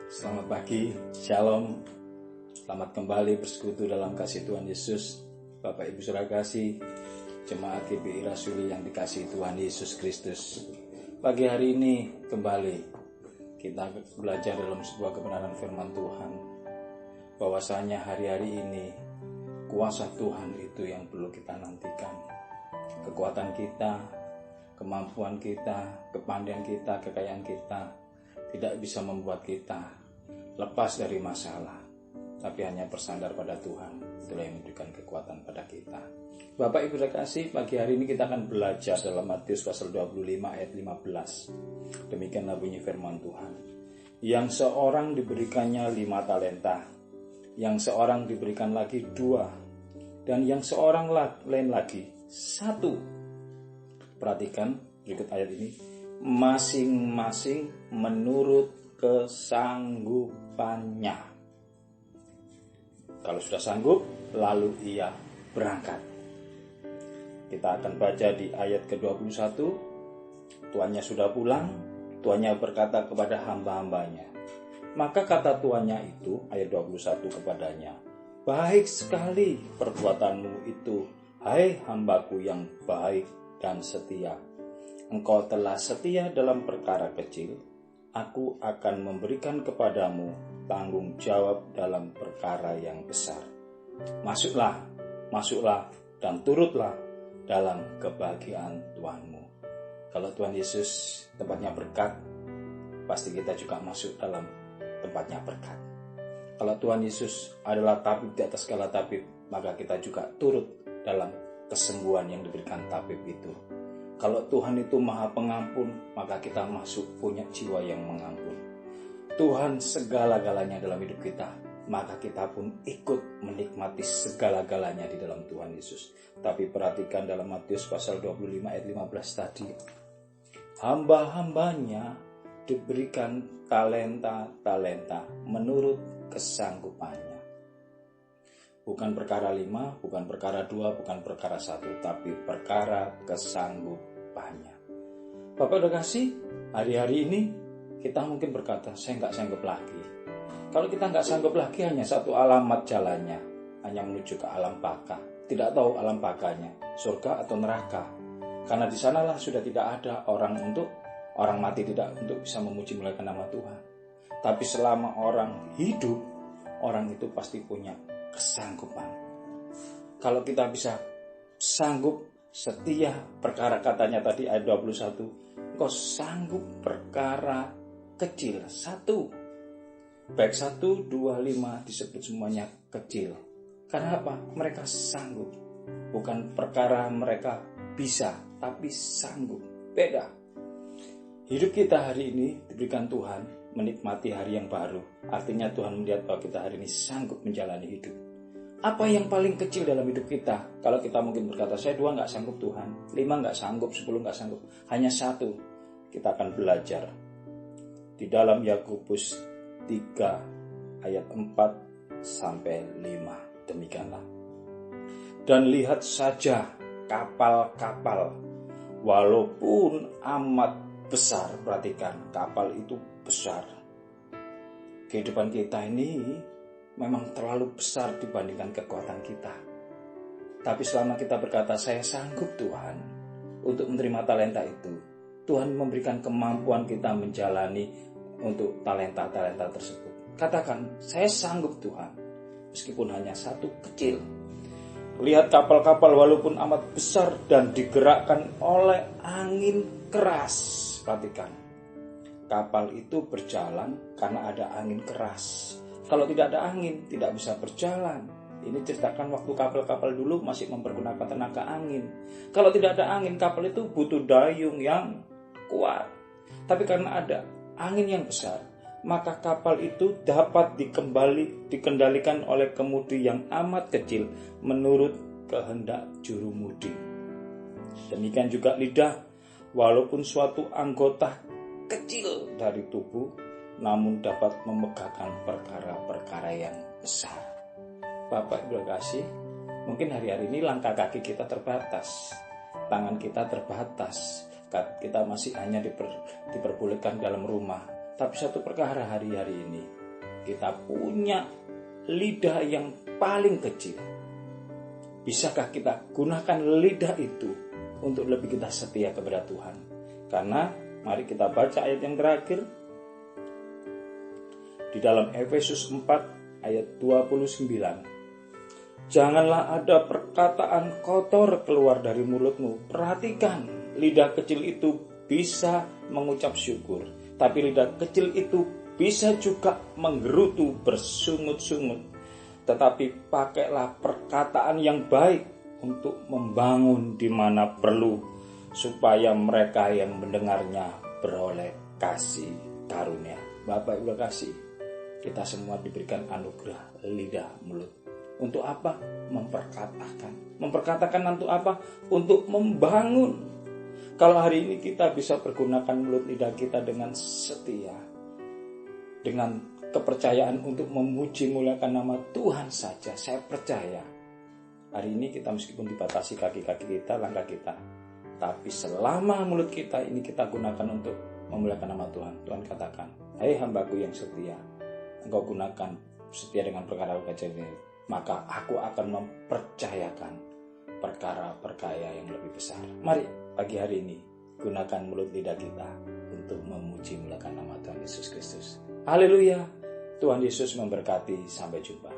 Selamat pagi, Shalom. Selamat kembali bersekutu dalam kasih Tuhan Yesus. Bapak Ibu Saudara kasih, Jemaat GBI Rasuli yang dikasihi Tuhan Yesus Kristus. Pagi hari ini kembali kita belajar dalam sebuah kebenaran firman Tuhan, bahwasanya hari-hari ini kuasa Tuhan itu yang perlu kita nantikan. Kekuatan kita, kemampuan kita, kepandaian kita, kekayaan kita tidak bisa membuat kita lepas dari masalah, tapi hanya bersandar pada Tuhan. Itulah yang memberikan kekuatan pada kita. Bapak Ibu terkasih, pagi hari ini kita akan belajar dalam Matius pasal 25 ayat 15. Demikianlah bunyi firman Tuhan. Yang seorang diberikannya 5 talenta, yang seorang diberikan lagi 2, dan yang seorang lain lagi 1. Perhatikan berikut ayat ini. Masing-masing menurut kesanggupannya. Kalau sudah sanggup, lalu ia berangkat. Kita akan baca di ayat ke-21. Tuannya sudah pulang, tuannya berkata kepada hamba-hambanya. Maka kata tuannya itu, ayat 21 kepadanya, baik sekali perbuatanmu itu, hai hambaku yang baik dan setia. Engkau telah setia dalam perkara kecil, aku akan memberikan kepadamu tanggung jawab dalam perkara yang besar. Masuklah, dan turutlah dalam kebahagiaan Tuhanmu. Kalau Tuhan Yesus tempatnya berkat, pasti kita juga masuk dalam tempatnya berkat. Kalau Tuhan Yesus adalah tabib di atas segala tabib, maka kita juga turut dalam kesembuhan yang diberikan tabib itu. Kalau Tuhan itu maha pengampun, maka kita masuk punya jiwa yang mengampun. Tuhan segala-galanya dalam hidup kita, maka kita pun ikut menikmati segala-galanya di dalam Tuhan Yesus. Tapi perhatikan dalam Matius pasal 25 ayat 15 tadi. Hamba-hambanya diberikan talenta-talenta menurut kesanggupannya. Bukan perkara 5, bukan perkara 2, bukan perkara 1, tapi perkara kesanggupannya. Bapak udah kasih, hari-hari ini kita mungkin berkata, saya nggak sanggup lagi. Kalau kita nggak sanggup lagi, hanya satu alamat jalannya, hanya menuju ke alam baka. Tidak tahu alam bakanya, surga atau neraka. Karena di sanalah sudah tidak ada orang mati tidak untuk bisa memuji memuliakan nama Tuhan. Tapi selama orang hidup, orang itu pasti punya kesanggupan. Kalau kita bisa sanggup setia perkara, katanya tadi ayat 21, engkau sanggup perkara kecil 1. Baik 1, 2, 5 disebut semuanya kecil. Karena apa? Mereka sanggup. Bukan perkara mereka bisa, tapi sanggup. Beda. Hidup kita hari ini diberikan Tuhan, menikmati hari yang baru. Artinya Tuhan melihat bahwa kita hari ini sanggup menjalani hidup. Apa yang paling kecil dalam hidup kita? Kalau kita mungkin berkata, saya 2 gak sanggup Tuhan, 5 gak sanggup, 10 gak sanggup. Hanya 1. Kita akan belajar di dalam Yakobus 3 ayat 4 sampai 5. Demikianlah. Dan lihat saja kapal-kapal, walaupun amat besar. Perhatikan, kapal itu besar. Kehidupan kita ini memang terlalu besar dibandingkan kekuatan kita. Tapi selama kita berkata, saya sanggup Tuhan untuk menerima talenta itu, Tuhan memberikan kemampuan kita menjalani untuk talenta-talenta tersebut. Katakan, saya sanggup Tuhan, meskipun hanya 1 kecil. Lihat kapal-kapal walaupun amat besar dan digerakkan oleh angin keras. Perhatikan, kapal itu berjalan karena ada angin keras. Kalau tidak ada angin, tidak bisa berjalan. Ini ceritakan waktu kapal-kapal dulu masih mempergunakan tenaga angin. Kalau tidak ada angin, kapal itu butuh dayung yang kuat. Tapi karena ada angin yang besar, maka kapal itu dapat dikendalikan oleh kemudi yang amat kecil menurut kehendak jurumudi. Demikian juga lidah, walaupun suatu anggota kecil dari tubuh, namun dapat memegahkan perkara-perkara yang besar. Bapak Ibu kasih, mungkin hari-hari ini langkah kaki kita terbatas, tangan kita terbatas, kita masih hanya diperbolehkan dalam rumah. Tapi satu perkara hari-hari ini, kita punya lidah yang paling kecil. Bisakah kita gunakan lidah itu untuk lebih kita setia kepada Tuhan? Karena mari kita baca ayat yang terakhir di dalam Efesus 4 ayat 29. Janganlah ada perkataan kotor keluar dari mulutmu. Perhatikan, lidah kecil itu bisa mengucap syukur, tapi lidah kecil itu bisa juga menggerutu, bersungut-sungut. Tetapi pakailah perkataan yang baik untuk membangun di mana perlu, supaya mereka yang mendengarnya beroleh kasih karunia. Bapak Ibu kasih, kita semua diberikan anugerah lidah mulut. Untuk apa? Memperkatakan. Memperkatakan untuk apa? Untuk membangun. Kalau hari ini kita bisa pergunakan mulut lidah kita dengan setia, dengan kepercayaan untuk memuji muliakan nama Tuhan saja, saya percaya hari ini kita meskipun dibatasi kaki-kaki kita, langkah kita, tapi selama mulut kita ini kita gunakan untuk memuliakan nama Tuhan. Tuhan katakan, hai hambaku yang setia, engkau gunakan setia dengan perkara kecil ini, maka aku akan mempercayakan perkara-perkara yang lebih besar. Mari pagi hari ini gunakan mulut lidah kita untuk memuji muliakan nama Tuhan Yesus Kristus. Haleluya. Tuhan Yesus memberkati. Sampai jumpa.